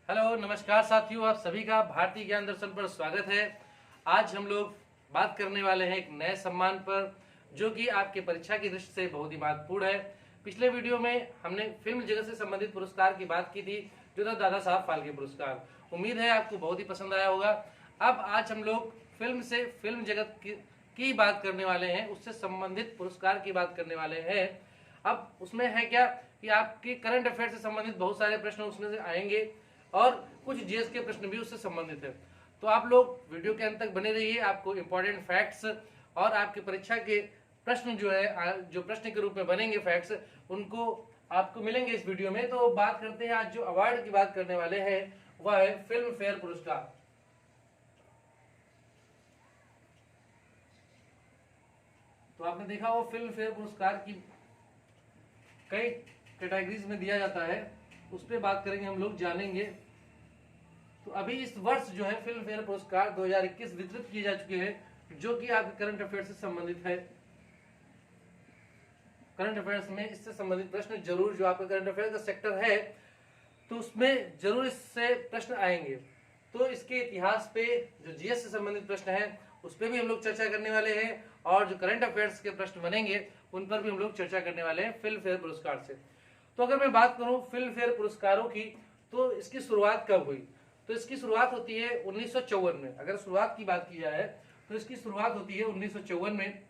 Hello नमस्कार साथियों, आप सभी का भारतीय ज्ञान दर्शन पर स्वागत है। आज हम लोग बात करने वाले हैं एक नए सम्मान पर, जो कि आपके परीक्षा की दृष्टि से बहुत ही महत्वपूर्ण है। पिछले वीडियो में हमने फिल्म जगत से संबंधित पुरस्कार की बात की थी, जो था दादा साहब फाल्के पुरस्कार। उम्मीद है आपको बहुत ही पसंद आया होगा। अब आज हम लोग फिल्म से फिल्म जगत की बात करने वाले हैं, उससे संबंधित पुरस्कार की बात करने वाले हैं। अब उसमें है क्या कि आपके करंट अफेयर से संबंधित बहुत सारे प्रश्न उसमें से आएंगे और कुछ जीएस के प्रश्न भी उससे संबंधित है। तो आप लोग वीडियो के अंत तक बने रहिए। आपको इंपॉर्टेंट फैक्ट्स और आपकी परीक्षा के प्रश्न जो है, जो प्रश्न के रूप में बनेंगे फैक्ट्स, उनको आपको मिलेंगे इस वीडियो में। तो बात करते हैं, आज जो अवार्ड की बात करने वाले हैं वह है फिल्म फेयर पुरस्कार। तो आपने देखा वो फिल्म फेयर पुरस्कार की कई कैटेगरीज में दिया जाता है, उस पर बात करेंगे, हम लोग जानेंगे। तो अभी इस वर्ष जो है फिल्म फेयर पुरस्कार 2021 वितरित किए जा चुके हैं, जो कि आपके करंट अफेयर से संबंधित है। करंट अफेयर्स में इससे संबंधित प्रश्न जरूर, जो आपका करंट अफेयर का सेक्टर है तो उसमें जरूर इससे प्रश्न आएंगे। तो इसके इतिहास पे, जो जीएस से संबंधित प्रश्न है उस पर भी हम लोग चर्चा करने वाले हैं, और जो करंट अफेयर्स के प्रश्न बनेंगे उन पर भी हम लोग चर्चा करने वाले हैं फिल्म फेयर पुरस्कार से। तो अगर मैं बात करूं फिल्म फेयर पुरस्कारों की, तो इसकी शुरुआत कब हुई? तो इसकी शुरुआत होती है 1954 में। अगर शुरुआत की बात की जाए तो इसकी शुरुआत होती है 1954 में।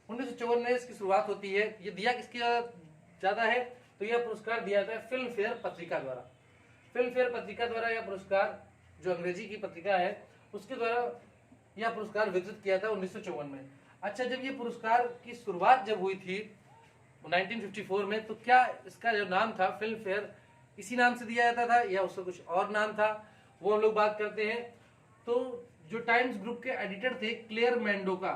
1954 में इसकी शुरुआत होती है। ये दिया किसकी ज्यादा है? तो यह पुरस्कार दिया जाता है फिल्म फेयर पत्रिका द्वारा। फिल्म फेयर पत्रिका द्वारा यह पुरस्कार, जो अंग्रेजी की पत्रिका है, उसके द्वारा यह पुरस्कार वितरित किया था 1954 में। अच्छा, जब ये पुरस्कार की शुरुआत जब हुई थी 1954 में, तो क्या इसका जो नाम था फिल्म फेयर, इसी नाम से दिया जाता था या उसका कुछ और नाम था, वो हम लोग बात करते हैं। तो जो टाइम्स ग्रुप के एडिटर थे क्लेयर मेंडोका,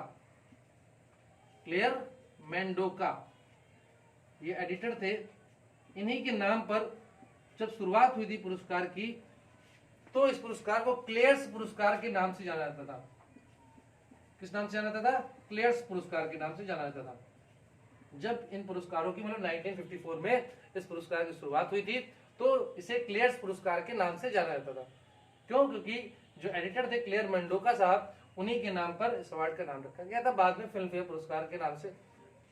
ये एडिटर थे। इन्हीं के नाम पर जब शुरुआत हुई थी पुरस्कार की, तो इस पुरस्कार को क्लेयर्स पुरस्कार के नाम से जाना जाता था। किस नाम से जाना जाता था? क्लेयर्स पुरस्कार के नाम से जाना जाता था। जब इन पुरस्कारों की, मतलब 1954 में इस पुरस्कार की शुरुआत हुई थी, तो इसे क्लेयर्स पुरस्कार के नाम से जाना जाता था। क्यों? क्योंकि जो एडिटर थे क्लेयर मेंडोका साहब, उन्हीं के नाम पर इस अवार्ड का नाम रखा गया था। बाद में फिल्म फेयर पुरस्कार के नाम से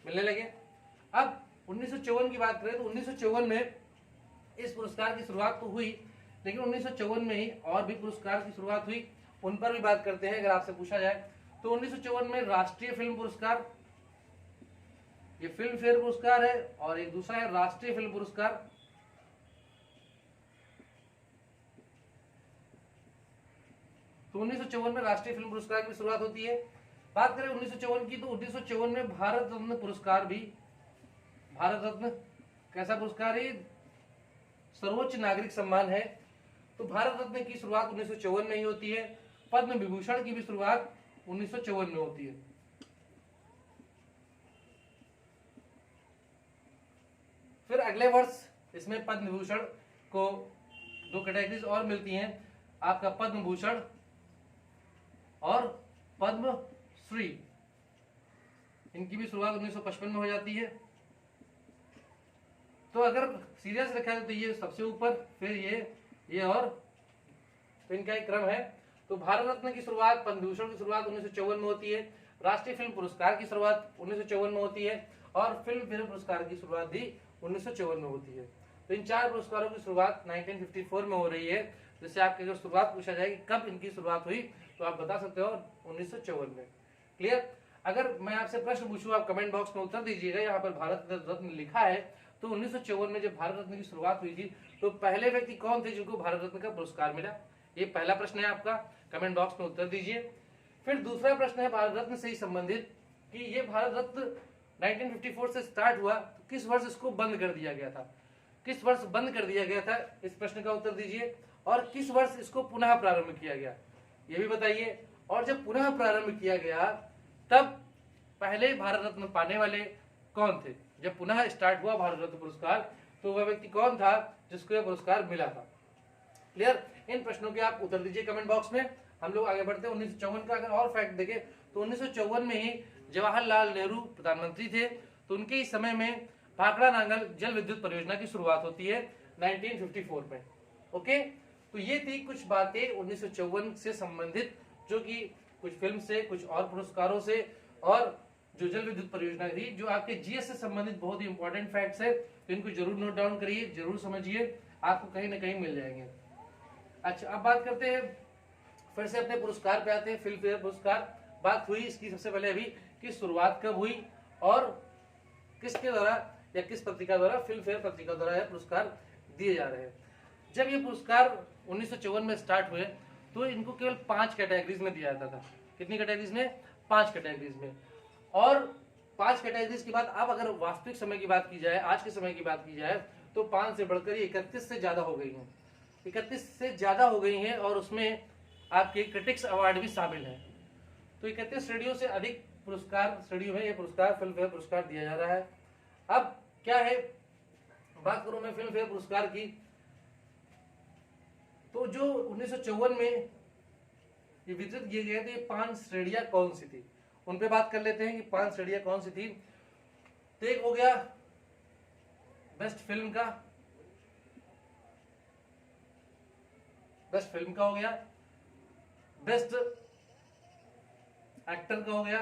मिलने लगे। अब 1954 की बात करें तो 1954 में इस पुरस्कार की शुरुआत तो हुई, लेकिन 1954 में ही और भी पुरस्कार की शुरुआत हुई, उन पर भी बात करते हैं अगर आपसे पूछा जाए तो। 1954 में राष्ट्रीय फिल्म पुरस्कार, ये फिल्म फेयर पुरस्कार है, और एक दूसरा है राष्ट्रीय फिल्म पुरस्कार। तो 1954 में राष्ट्रीय फिल्म पुरस्कार की शुरुआत होती है। बात करें 1954 की, तो 1954 में भारत रत्न पुरस्कार भी, भारत रत्न कैसा पुरस्कार है? सर्वोच्च नागरिक सम्मान है। तो भारत रत्न की शुरुआत 1954 में ही होती है। पद्म विभूषण की भी शुरुआत 1954 में होती है। फिर अगले वर्ष इसमें पद्म विभूषण को दो कैटेगरीज और मिलती हैं, आपका पद्म भूषण और पद्म श्री। इनकी भी शुरुआत 1955 में हो जाती है। तो अगर सीरियस रखा है तो ये सबसे ऊपर, फिर ये और, तो इनका एक क्रम है। तो भारत रत्न की शुरुआत, पद्म विभूषण की शुरुआत 1954 में होती है, राष्ट्रीय फिल्म पुरस्कार की शुरुआत 1954 में होती है, और फिल्म फेयर पुरस्कार की शुरुआत भी 1954 में होती है। तो इन चार पुरस्कारों की शुरुआत 1954 में हो रही है। जैसे आपकी अगर शुरुआत पूछा जाए कि कब इनकी शुरुआत हुई, तो आप बता सकते हो 1954 में। क्लियर? अगर मैं आपसे प्रश्न पूछूं, आप कमेंट बॉक्स में उत्तर दीजिएगा। यहाँ पर भारत रत्न लिखा है, तो 1954 में जब भारत रत्न की शुरुआत हुई थी, तो पहले व्यक्ति कौन थे जिनको भारत रत्न का पुरस्कार मिला? ये पहला प्रश्न है आपका, कमेंट बॉक्स में उत्तर दीजिए। फिर दूसरा प्रश्न है भारत रत्न से ही संबंधित, कि ये भारत रत्न 1954 से स्टार्ट हुआ, तो किस वर्ष इसको बंद कर दिया गया था? किस वर्ष बंद कर दिया गया था? इस प्रश्न का उत्तर दीजिए। और किस वर्ष इसको पुनः प्रारंभ किया गया, ये भी बताइए। और जब पुनः प्रारंभ किया गया, तब पहले भारत रत्न पाने वाले कौन थे? जब पुनः स्टार्ट हुआ भारत रत्न पुरस्कार, तो वह व्यक्ति कौन था जिसको यह पुरस्कार मिला था? क्लियर? इन प्रश्नों के आप उत्तर दीजिए कमेंट बॉक्स में। हम लोग आगे बढ़ते हैं। 1954 का अगर और फैक्ट देखें तो 1954 में ही जवाहरलाल नेहरू प्रधानमंत्री थे, तो उनके इस समय में भाखड़ा नांगल जल विद्युत परियोजना की शुरुआत होती है, 1954 में। ओके, तो ये थी कुछ बातें 1954 से संबंधित, जो कि कुछ फिल्म से, कुछ और पुरस्कारों से, और जो जल विद्युत परियोजना थी, जो आपके जीएस से संबंधित बहुत ही इंपॉर्टेंट फैक्ट्स है, तो इनको जरूर नोट डाउन करिए, जरूर समझिए, आपको कहीं ना कहीं मिल जाएंगे। अच्छा, अब बात करते हैं फिर से अपने पुरस्कार पे आते हैं, फिल्म फेयर पुरस्कार। बात हुई इसकी सबसे पहले अभी कि शुरुआत कब हुई और किसके द्वारा या किस पत्रिका द्वारा, फिल्म फेयर पत्रिका द्वारा यह पुरस्कार दिए जा रहे हैं। जब ये पुरस्कार 1954 में स्टार्ट हुए तो इनको केवल 5 कैटेगरीज में दिया जाता था। कितनी कैटेगरीज में? 5 कैटेगरीज में। और 5 कैटेगरीज के बाद अब अगर वास्तविक समय की बात की जाए, आज के समय की बात की जाए, तो 5 से बढ़कर 31 से ज्यादा हो गई हैं। 31 से ज्यादा हो गई हैं और उसमें आपके क्रिटिक्स अवार्ड भी शामिल है। तो 31 श्रेणियों से अधिक पुरस्कार श्रेणियों में यह पुरस्कार, फिल्म फेयर पुरस्कार दिया जा रहा है। अब क्या है, बात करूं मैं फिल्म फेयर पुरस्कार की, तो जो 1954 में ये वितरित किए गए थे, 5 श्रेणियां कौन सी थी, उन पे बात कर लेते हैं कि 5 श्रेणियां कौन सी थी। तो एक हो गया बेस्ट फिल्म का, बेस्ट फिल्म का हो गया, बेस्ट एक्टर का हो गया,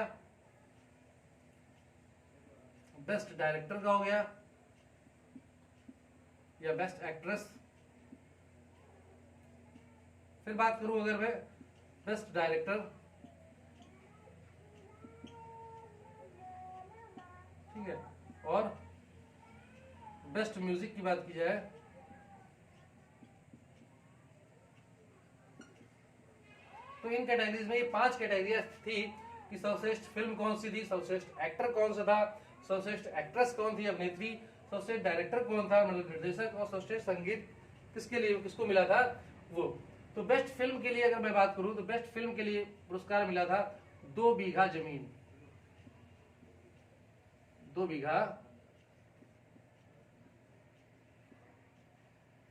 बेस्ट डायरेक्टर का हो गया या बेस्ट एक्ट्रेस। फिर बात करूं अगर मैं बेस्ट डायरेक्टर, ठीक है, और बेस्ट म्यूजिक की बात की जाए तो इन कैटेगरीज में ये 5 कैटेगरियां थी कि सर्वश्रेष्ठ फिल्म कौन सी थी, सर्वश्रेष्ठ एक्टर कौन सा था, सर्वश्रेष्ठ एक्ट्रेस कौन थी, अभिनेत्री, सर्वश्रेष्ठ डायरेक्टर कौन था, मतलब निर्देशक, और सर्वश्रेष्ठ संगीत किसके लिए, किसको मिला था वो। तो बेस्ट फिल्म के लिए अगर मैं बात करूं तो बेस्ट फिल्म के लिए पुरस्कार मिला था 2 बीघा जमीन, 2 बीघा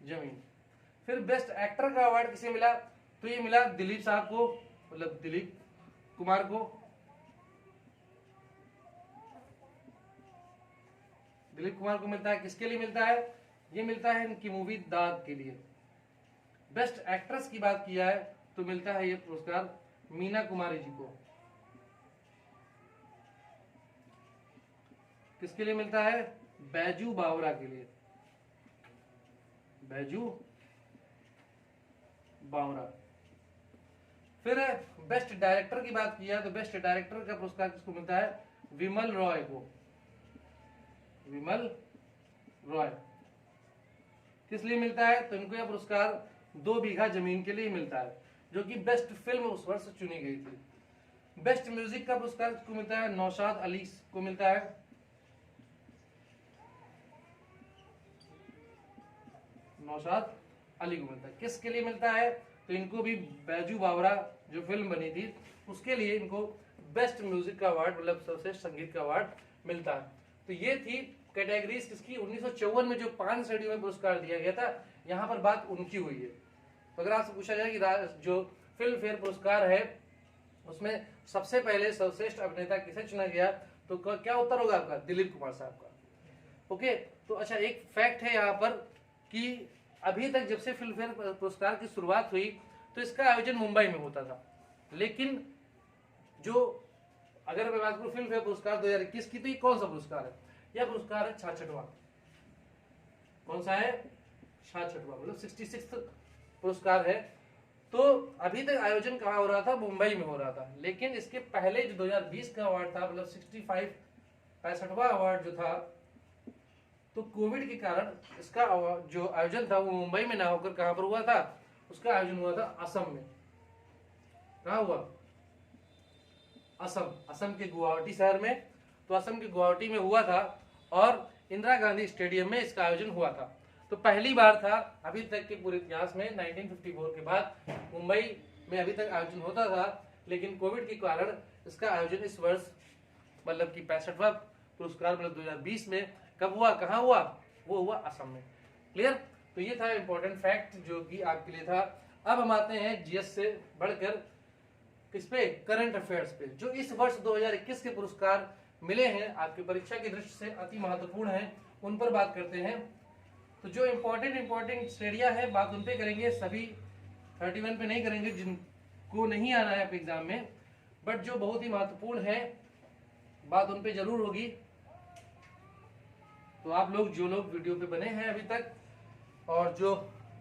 जमीन। फिर बेस्ट एक्टर का अवार्ड किसे मिला, तो ये मिला दिलीप साहब को, मतलब दिलीप कुमार को। दिलीप कुमार को मिलता है, किसके लिए मिलता है, ये मिलता है इनकी मूवी दाद के लिए। बेस्ट एक्ट्रेस की बात की जाए तो मिलता है ये पुरस्कार मीना कुमारी जी को। किसके लिए मिलता है, बैजू बावरा के लिए, बैजू बावरा। फिर बेस्ट डायरेक्टर की बात की जाए तो बेस्ट डायरेक्टर का पुरस्कार किसको मिलता है, विमल रॉय को, विमल रॉय। किस लिए मिलता है, तो इनको यह पुरस्कार 2 बीघा जमीन के लिए मिलता है, जो कि बेस्ट फिल्म उस वर्ष चुनी गई थी। बेस्ट म्यूजिक का पुरस्कार किसको मिलता है, नौशाद अली को मिलता है। नौशाद अली को मिलता है। किसके लिए मिलता है, तो इनको भी बैजू बावरा जो फिल्म बनी थी उसके लिए इनको बेस्ट म्यूजिक का अवार्ड, मतलब सर्वश्रेष्ठ संगीत का अवार्ड मिलता है। तो ये थी कैटेगरीज किसकी, 1954 में जो 5 श्रेणियों में पुरस्कार दिया गया था, यहाँ पर बात उनकी हुई है। तो अगर आपसे पूछा जाए कि जो फिल्म फेयर पुरस्कार है उसमें सबसे पहले सर्वश्रेष्ठ अभिनेता किसे चुना गया, तो क्या उत्तर होगा आपका, दिलीप कुमार साहब का। ओके, तो अच्छा एक फैक्ट है यहाँ पर कि अभी तक जब से फिल्म फेयर पुरस्कार की शुरुआत हुई तो इसका आयोजन मुंबई में होता था, लेकिन जो अगर मैं बात करूं फिल्म फेयर पुरस्कार 2021 की, तो ये कौन सा पुरस्कार है, यह पुरस्कार है 66वां। कौन सा है, 66वां, मतलब 66th पुरस्कार है। तो अभी तक आयोजन कहाँ हो रहा था, मुंबई में हो रहा था, लेकिन इसके पहले जो 2020 का अवार्ड था, मतलब 65वां अवार्ड जो था, तो कोविड के कारण इसका जो आयोजन था वो मुंबई में ना होकर कहां पर हुआ था, उसका आयोजन हुआ था असम में। कहां हुआ, असम के गुवाहाटी शहर में। तो असम के गुवाहाटी में हुआ था और इंदिरा गांधी स्टेडियम में इसका आयोजन हुआ था। तो पहली बार था अभी तक के पूरे इतिहास में, 1954 के बाद मुंबई में अभी तक आयोजन होता था, लेकिन कोविड के कारण इसका आयोजन इस वर्ष, मतलब कि 65वां पुरस्कार, मतलब 2020 में कब हुआ, कहाँ हुआ, वो हुआ असम में। क्लियर। तो ये था इंपॉर्टेंट फैक्ट जो कि आपके लिए था। अब हम आते हैं जीएस से बढ़कर किस पे, करंट अफेयर्स पे, जो इस वर्ष 2021 के पुरस्कार मिले हैं आपकी परीक्षा की दृष्टि से अति महत्वपूर्ण है, उन पर बात करते हैं। तो तो जो इंपॉर्टेंट श्रेणियां है बात उन पे करेंगे, सभी 31 पे नहीं करेंगे जिनको नहीं आना है एग्जाम में, बट जो बहुत ही महत्वपूर्ण है बात उन पे जरूर होगी। तो आप लोग जो लोग वीडियो पे बने हैं अभी तक और जो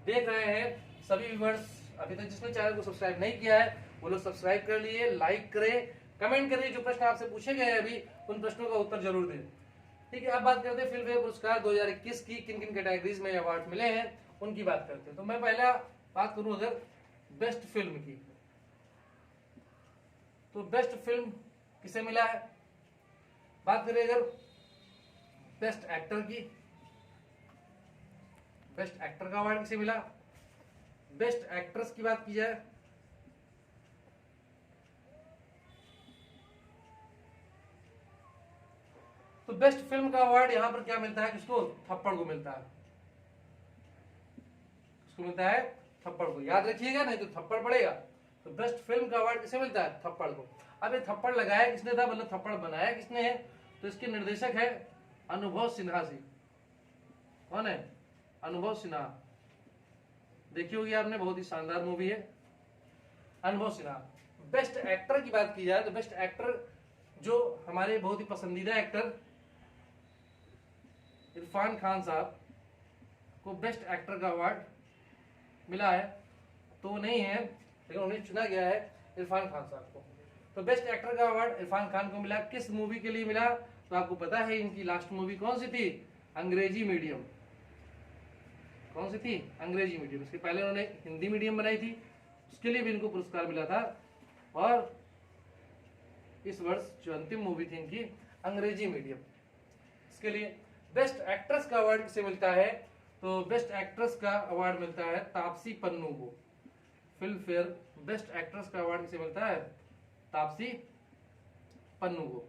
देख रहे हैं सभी व्यूअर्स, अभी तक जिसने चैनल को सब्सक्राइब नहीं किया है वो लोग सब्सक्राइब कर लिए, लाइक करें, कमेंट करें, जो प्रश्न आपसे पूछे गए हैं अभी उन प्रश्नों का उत्तर जरूर दें। ठीक है, अब बात करते हैं फिल्म फेयर पुरस्कार 2021 की किन किन कैटेगरीज में अवार्ड मिले हैं उनकी बात करते हैं। तो मैं पहला बात करूं अगर बेस्ट फिल्म की, तो बेस्ट फिल्म किसे मिला है। बात करें अगर बेस्ट एक्टर की, बेस्ट एक्टर का अवार्ड किसे मिला। बेस्ट एक्ट्रेस की बात की जाए तो बेस्ट फिल्म का अवार्ड यहां पर क्या मिलता है, किसको, थप्पड़ को मिलता है। किसको मिलता है, थप्पड़ को, याद रखिएगा नहीं तो थप्पड़ पड़ेगा। तो बेस्ट फिल्म का अवार्ड किसे मिलता है, थप्पड़ को। अब ये थप्पड़ लगाया किसने था, मतलब थप्पड़ बनाया किसने है, तो इसके निर्देशक है अनुभव सिन्हा जी। कौन है, अनुभव सिन्हा। देखी होगी आपने, बहुत ही शानदार मूवी है अनुभव सिन्हा। बेस्ट एक्टर की बात की जाए तो बेस्ट एक्टर जो हमारे बहुत ही पसंदीदा एक्टर इरफान खान साहब को बेस्ट एक्टर का अवार्ड मिला है। तो नहीं है लेकिन उन्हें चुना गया है इरफान खान साहब को। तो बेस्ट एक्टर का अवार्ड इरफान खान को मिला। किस मूवी के लिए मिला, तो आपको पता है इनकी लास्ट मूवी कौन सी थी, अंग्रेजी मीडियम। कौन सी थी, अंग्रेजी मीडियम। इसके पहले उन्होंने हिंदी मीडियम बनाई थी, उसके लिए भी इनको पुरस्कार मिला था। और इस वर्ष जो अंतिम मूवी थी इनकी अंग्रेजी मीडियम, इसके लिए। बेस्ट एक्ट्रेस का अवार्ड किसे मिलता है, तो बेस्ट एक्ट्रेस का अवार्ड मिलता है तापसी पन्नू को। फिल्म फेयर बेस्ट एक्ट्रेस का अवार्ड किसे मिलता है, तापसी पन्नू को।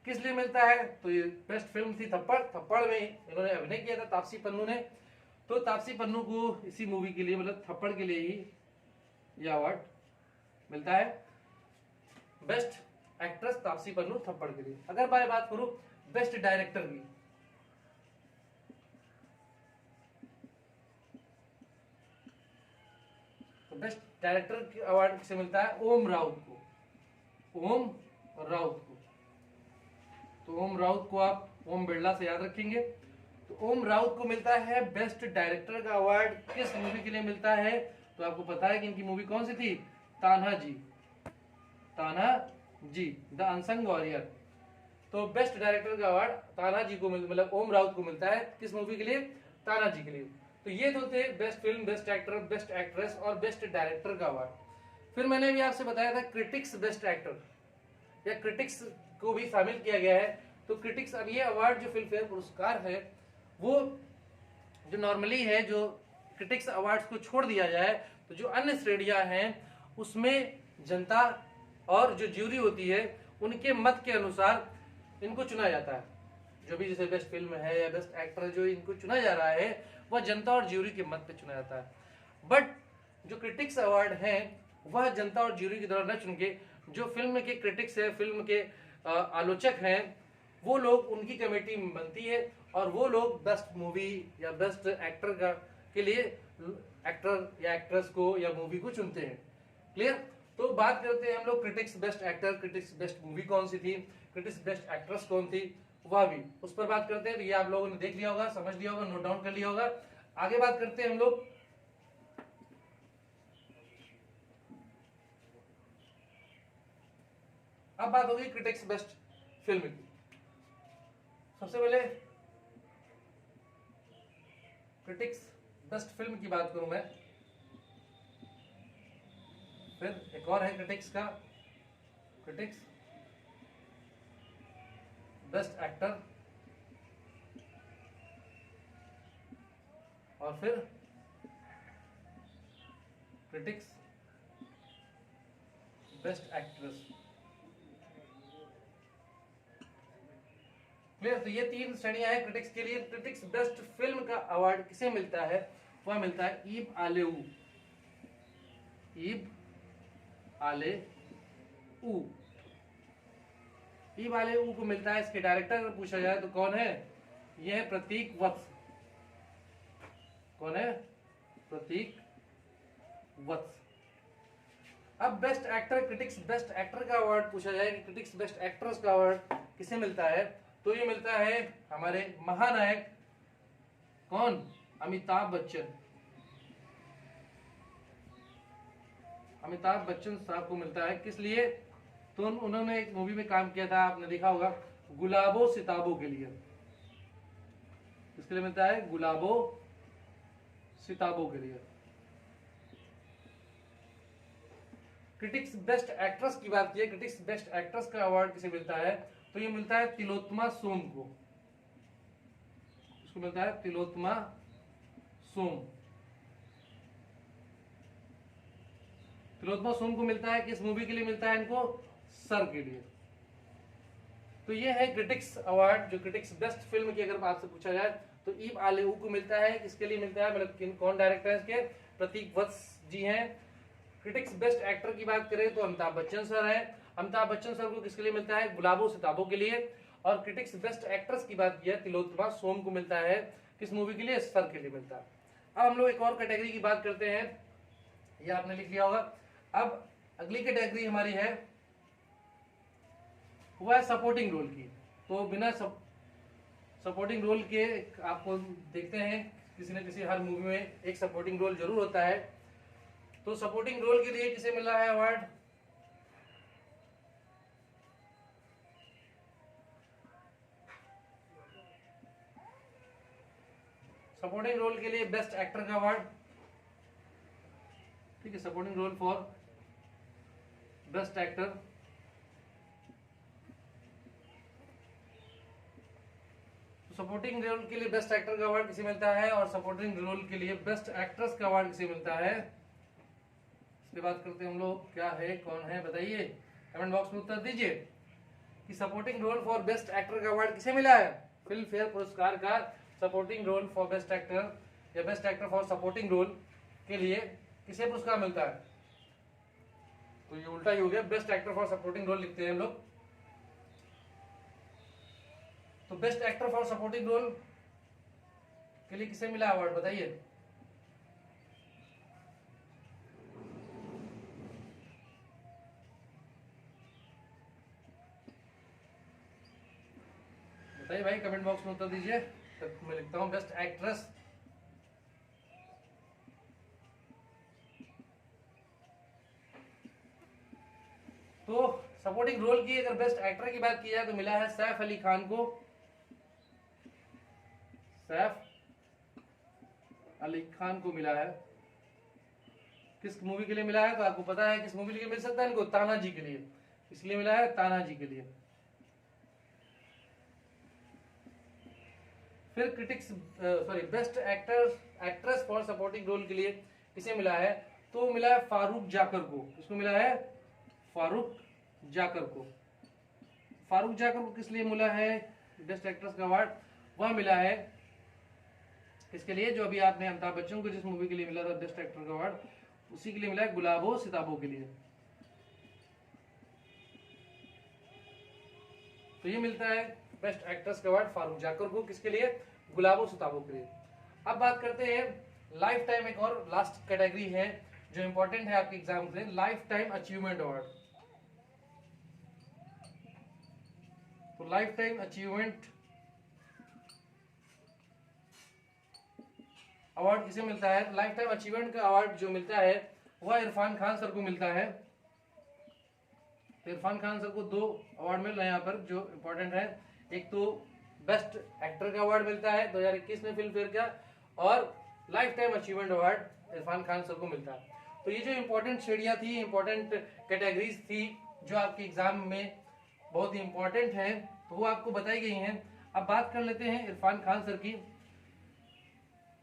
किस लिए मिलता है, तो ये बेस्ट फिल्म थी थप्पड़, थप्पड़ में इन्होंने अभिनय किया था तापसी पन्नू ने। तो तापसी पन्नू को इसी मूवी के लिए, मतलब थप्पड़ के लिए ही यह अवार्ड मिलता है, बेस्ट एक्ट्रेस तापसी पन्नू थप्पड़ के लिए। अगर मैं बात करूं बेस्ट डायरेक्टर की, तो बेस्ट डायरेक्टर की अवार्ड किसे मिलता है, ओम राउत को। ओम राउत को, तो ओम राउत को आप ओम बिरला से याद रखेंगे। तो ओम राउत को मिलता है बेस्ट डायरेक्टर का अवार्ड। किस मूवी के लिए मिलता है, तो आपको पता है कि इनकी मूवी कौन सी थी, तान्हा जी। तान्हा जी, द अनसंग वॉरियर। तो बेस्ट डायरेक्टर का अवार्ड तान्हा जी को मतलब ओम राउत को मिलता है। किस मूवी के लिए, तान्हा जी के लिए। तो ये तो थे best film, best actor, best actress और बेस्ट डायरेक्टर का अवार्ड। फिर मैंने भी आपसे बताया था क्रिटिक्स बेस्ट एक्टर या क्रिटिक्स को भी शामिल किया गया है। तो क्रिटिक्स, अब ये अवार्ड जो फिल्म फेयर पुरस्कार है वो जो नॉर्मली है, जो क्रिटिक्स अवार्ड्स को छोड़ दिया जाए तो जो अन्य श्रेणियां हैं उसमें जनता और जो ज्यूरी होती है उनके मत के अनुसार इनको चुना जाता है। जो भी जैसे बेस्ट फिल्म है या बेस्ट एक्टर जो इनको चुना जा रहा है वह जनता और ज्यूरी के मत पे चुना जाता है। बट जो क्रिटिक्स अवार्ड है वह जनता और ज्यूरी की द्वारा न चुन के जो फिल्म के क्रिटिक्स है, फिल्म के आलोचक हैं, वो लोग, उनकी कमेटी बनती है और वो लोग बेस्ट मूवी या बेस्ट एक्टर का के लिए एक्टर या एक्ट्रेस को या मूवी को चुनते हैं। क्लियर। तो बात करते हैं हम लोग critics best actor, critics best movie कौन सी थी, क्रिटिक्स बेस्ट एक्ट्रेस कौन थी, वह भी उस पर बात करते हैं। तो ये आप लोगों ने देख लिया होगा, समझ लिया होगा, नोट डाउन कर लिया होगा। आगे बात करते हैं हम लोग अब बात होगी क्रिटिक्स बेस्ट फिल्म की। सबसे पहले क्रिटिक्स बेस्ट फिल्म की बात करूं मैं, फिर एक और है क्रिटिक्स का, क्रिटिक्स बेस्ट एक्टर, और फिर क्रिटिक्स बेस्ट एक्ट्रेस। क्लियर। तो ये तीन श्रेणियां हैं क्रिटिक्स के लिए। क्रिटिक्स बेस्ट फिल्म का अवार्ड किसे मिलता है, वह मिलता है ईब आलेऊ। ईब आलेऊ, ईब आलेऊ को मिलता है। इसके डायरेक्टर अगर पूछा जाए तो कौन है, यह है प्रतीक वत्स। कौन है? प्रतीक वत्स। अब best actor, critics best actor का अवार्ड पूछा जाए कि क्रिटिक्स बेस्ट एक्ट्रेस का अवार्ड किसे मिलता है, तो ये मिलता है हमारे महानायक कौन? अमिताभ बच्चन। अमिताभ बच्चन साहब को मिलता है। किस लिए? तो उन्होंने एक मूवी में काम किया था, आपने देखा होगा, गुलाबो सिताबो के लिए। किसके लिए मिलता है? गुलाबो सिताबो के लिए। क्रिटिक्स बेस्ट एक्ट्रेस की बात की, क्रिटिक्स बेस्ट एक्ट्रेस का अवार्ड किसे मिलता है, तो ये मिलता है तिलोत्तमा सोम को। इसको मिलता है तिलोत्तमा सोम। तिलोत्तमा सोम को मिलता है, किस मूवी के लिए मिलता है इनको? सर के लिए। तो ये है क्रिटिक्स अवार्ड, जो क्रिटिक्स बेस्ट फिल्म की अगर आपसे पूछा जाए तो ईव आलेऊ को मिलता है। किसके लिए मिलता है, मतलब कौन डायरेक्टर है इसके? प्रतीक वत्स जी हैं। क्रिटिक्स बेस्ट एक्टर की बात करें तो अमिताभ बच्चन सर है। अमिताभ बच्चन सर को किसके लिए मिलता है? गुलाबो सिताबो के लिए। और क्रिटिक्स बेस्ट एक्ट्रेस की बात किया, तिलोत्तमा सोम को मिलता है। किस मूवी के लिए? सर के लिए मिलता है। अब हम लोग एक और कैटेगरी की बात करते हैं, ये आपने लिख लिया होगा। अब अगली कैटेगरी हमारी है, वो है सपोर्टिंग रोल की। तो बिना सपोर्टिंग रोल के आपको देखते हैं किसी न किसी हर मूवी में एक सपोर्टिंग रोल जरूर होता है। तो सपोर्टिंग रोल के लिए किसे मिला है अवार्ड? सपोर्टिंग रोल के लिए बेस्ट एक्टर का अवार्ड, ठीक है, supporting role for best actor. Supporting role के लिए बेस्ट एक्टर का अवार्ड किसे मिलता है, और सपोर्टिंग रोल के लिए बेस्ट एक्ट्रेस का अवार्ड किसे मिलता है? इसके बात करते हैं हम लोग, क्या है, कौन है, बताइए, कमेंट बॉक्स में उत्तर दीजिए कि supporting role for best actor का अवार्ड किसे मिला है? फिल्म फेयर पुरस्कार का supporting role for best actor या best actor for supporting role के लिए किसे पुरस्कार मिलता है? तो ये उल्टा ही हो गया, best actor for supporting role लिखते हैं हम लोग। तो best actor for supporting role के लिए किसे मिला अवार्ड, बताइए। बताइए भाई, कमेंट बॉक्स में उत्तर दीजिए। तब मैं लिखता हूं बेस्ट एक्ट्रेस। तो सपोर्टिंग रोल की अगर बेस्ट एक्टर की बात की जाए तो मिला है सैफ अली खान को। सैफ अली खान को मिला है। किस मूवी के लिए मिला है, तो आपको पता है किस मूवी के लिए मिल सकता है इनको? तानाजी के लिए। इसलिए मिला है तानाजी के लिए। फिर critics best actress for supporting role के लिए किसे मिला है, तो मिला है फारूक जाकर को। किसको मिला है? फारूक जाकर को। फारूक जाकर को किस लिए मिला है बेस्ट एक्ट्रेस का अवार्ड? वह मिला है किसके लिए, जो अभी आपने अमिताभ बच्चन को जिस मूवी के लिए मिला था बेस्ट एक्टर का अवार्ड, उसी के लिए मिला है, गुलाबो सिताबो के लिए। तो ये मिलता है बेस्ट एक्ट्रेस का अवार्ड फारूक जाकर को, किसके लिए? गुलाबो सिताबो के लिए। अब बात करते हैं लाइफ टाइम, एक और लास्ट कैटेगरी है जो इंपॉर्टेंट है आपके एग्जाम से, लाइफ टाइम अचीवमेंट अवार्ड। तो लाइफ टाइम अचीवमेंट अवार्ड किसे मिलता है? लाइफ टाइम अचीवमेंट का अवार्ड जो मिलता है वह इरफान खान सर को मिलता है। तो इरफान खान सर को 2 अवार्ड मिल रहे हैं यहाँ पर जो इंपॉर्टेंट है। एक तो बेस्ट एक्टर का अवार्ड मिलता है 2021 में फिल्म फेयर का, और life time achievement award Irfan Khan sir को मिलता है। तो ये जो इंपॉर्टेंट श्रेणियां थी, इंपॉर्टेंट कैटेगरीज थी जो आपके एग्जाम में बहुत ही इंपॉर्टेंट है, तो वो आपको बताई गई हैं। अब बात कर लेते हैं इरफान खान सर की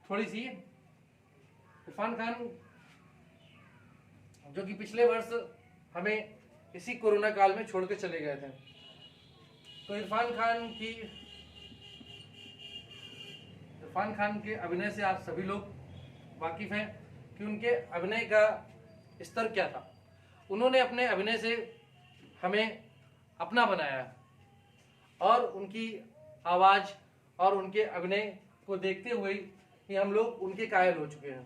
थोड़ी सी। इरफान खान जो कि पिछले वर्ष हमें इसी कोरोना काल में छोड़ के चले गए थे। तो इरफान खान के अभिनय से आप सभी लोग वाकिफ हैं कि उनके अभिनय का स्तर क्या था। उन्होंने अपने अभिनय से हमें अपना बनाया और उनकी आवाज और उनके अभिनय को देखते हुए कि हम लोग उनके कायल हो चुके हैं।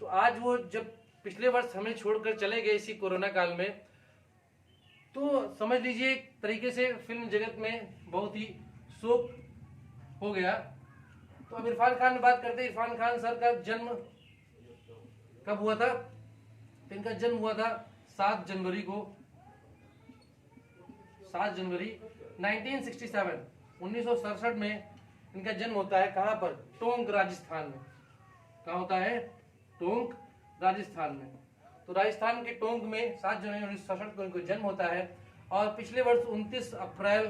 तो आज वो जब पिछले वर्ष हमें छोड़कर चले गए इसी कोरोना काल में, तो समझ लीजिए एक तरीके से फिल्म जगत में बहुत ही शोक हो गया। तो अब इरफान खान में बात करते हैं। इरफान खान सर का जन्म कब हुआ था? तो इनका जन्म हुआ था 7 जनवरी को, 7 जनवरी 1967, 1967 में इनका जन्म होता है। कहां पर? टोंक, राजस्थान में। कहां होता है? टोंक, राजस्थान में। तो राजस्थान के टोंक में 7 जनवरी 1967 को इनको जन्म होता है। और पिछले वर्ष 29 अप्रैल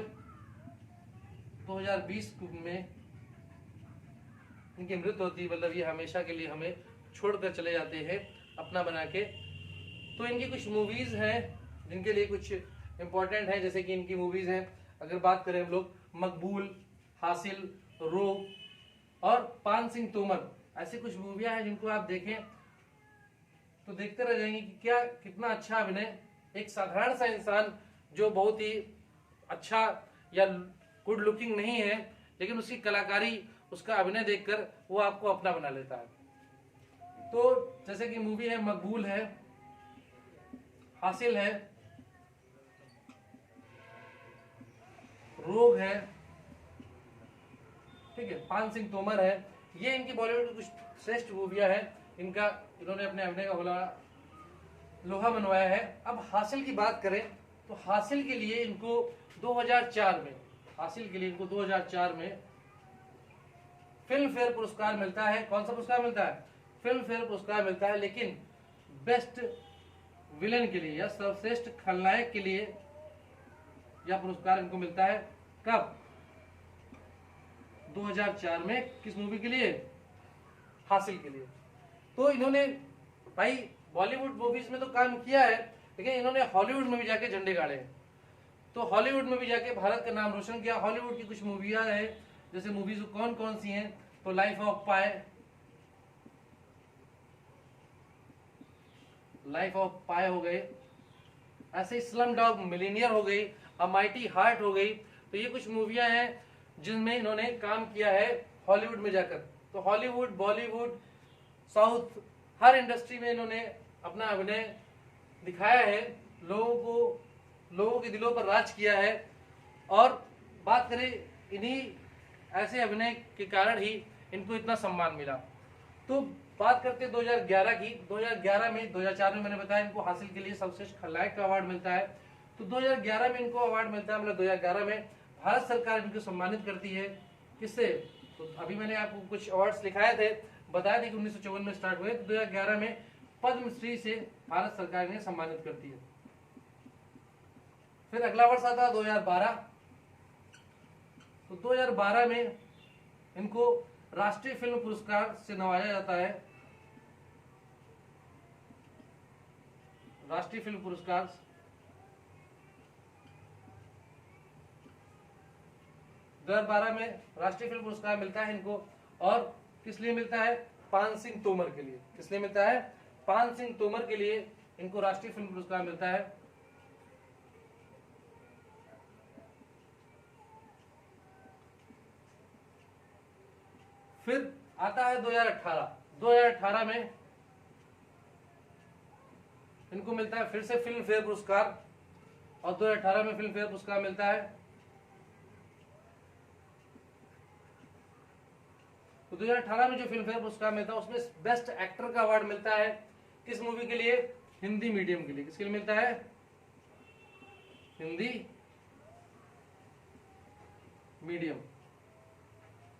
2020 में इनकी मृत्यु होती है। मतलब ये हमेशा के लिए हमें छोड़कर चले जाते हैं अपना बना के। तो इनकी कुछ मूवीज हैं जिनके लिए कुछ इंपॉर्टेंट है, जैसे कि इनकी मूवीज हैं, अगर बात करें हम लोग, मकबूल, हासिल, रोग और पान सिंह तोमर, ऐसी कुछ मूवियां हैं जिनको आप देखें तो देखते रह जाएंगे कि क्या कितना अच्छा अभिनय। एक साधारण सा इंसान जो बहुत ही अच्छा या गुड लुकिंग नहीं है, लेकिन उसकी कलाकारी, उसका अभिनय देखकर वो आपको अपना बना लेता है। तो जैसे कि मूवी है मकबूल है, हासिल है, रोग है, ठीक है, पान सिंह तोमर है, ये इनकी बॉलीवुड की कुछ श्रेष्ठ मूवियां हैं। इनका इन्होंने अपने अभिनय का लोहा मनवाया है। अब हासिल की बात करें तो हासिल के लिए इनको 2004 में, हासिल के लिए इनको 2004 में फिल्म फेयर पुरस्कार मिलता है। कौन सा पुरस्कार मिलता है? फिल्म फेयर पुरस्कार मिलता है। लेकिन बेस्ट विलेन के लिए या सर्वश्रेष्ठ खलनायक के लिए यह पुरस्कार इनको मिलता है। कब? 2004 में। किस मूवी के लिए? हासिल के लिए। तो इन्होंने भाई बॉलीवुड मूवीज में तो काम किया है, लेकिन इन्होंने हॉलीवुड में भी जाके झंडे गाड़े हैं। तो हॉलीवुड में भी जाके भारत का नाम रोशन किया। हॉलीवुड की कुछ मूवियां हैं, जैसे मूवीज कौन कौन सी हैं? तो Life of Pi, Life of Pi हो गए, ऐसे स्लम डॉग मिलीनियर हो गई, अ माइटी हार्ट हो गई। तो ये कुछ मूवियां हैं जिनमें इन्होंने काम किया है हॉलीवुड में जाकर। तो हॉलीवुड, बॉलीवुड, साउथ, हर इंडस्ट्री में इन्होंने अपना अभिनय दिखाया है, लोगों के दिलों पर राज किया है। और बात करें इन्हीं ऐसे अभिनय के कारण ही इनको इतना सम्मान मिला। तो बात करते हैं 2011 की। 2011 में, 2004 में मैंने बताया इनको हासिल के लिए सर्वश्रेष्ठ खलनायक का अवार्ड मिलता है। तो 2011 में इनको अवार्ड मिलता है। मतलब 2011 में भारत सरकार इनको सम्मानित करती है। किससे? तो अभी मैंने आपको कुछ अवार्ड्स लिखाए थे, बताया था कि 1954 में स्टार्ट हुए। तो 2011 में पद्मश्री से भारत सरकार इन्हें सम्मानित करती है। फिर अगला वर्ष आता है 2012। तो 2012 में इनको राष्ट्रीय फिल्म पुरस्कार से नवाजा जाता है। राष्ट्रीय फिल्म पुरस्कार 2012 में राष्ट्रीय फिल्म पुरस्कार मिलता है इनको। और किस लिए मिलता है? पान सिंह तोमर के लिए। किस लिए मिलता है? पान सिंह तोमर के लिए इनको राष्ट्रीय फिल्म पुरस्कार मिलता है। फिर आता है 2018। 2018 में इनको मिलता है फिर से फिल्म फेयर पुरस्कार। और 2018 में फिल्म फेयर पुरस्कार मिलता है। तो 2018 में जो फिल्म फेयर पुरस्कार मिलता है उसमें बेस्ट एक्टर का अवार्ड मिलता है। किस मूवी के लिए? हिंदी मीडियम के लिए। किसके लिए मिलता है? हिंदी मीडियम।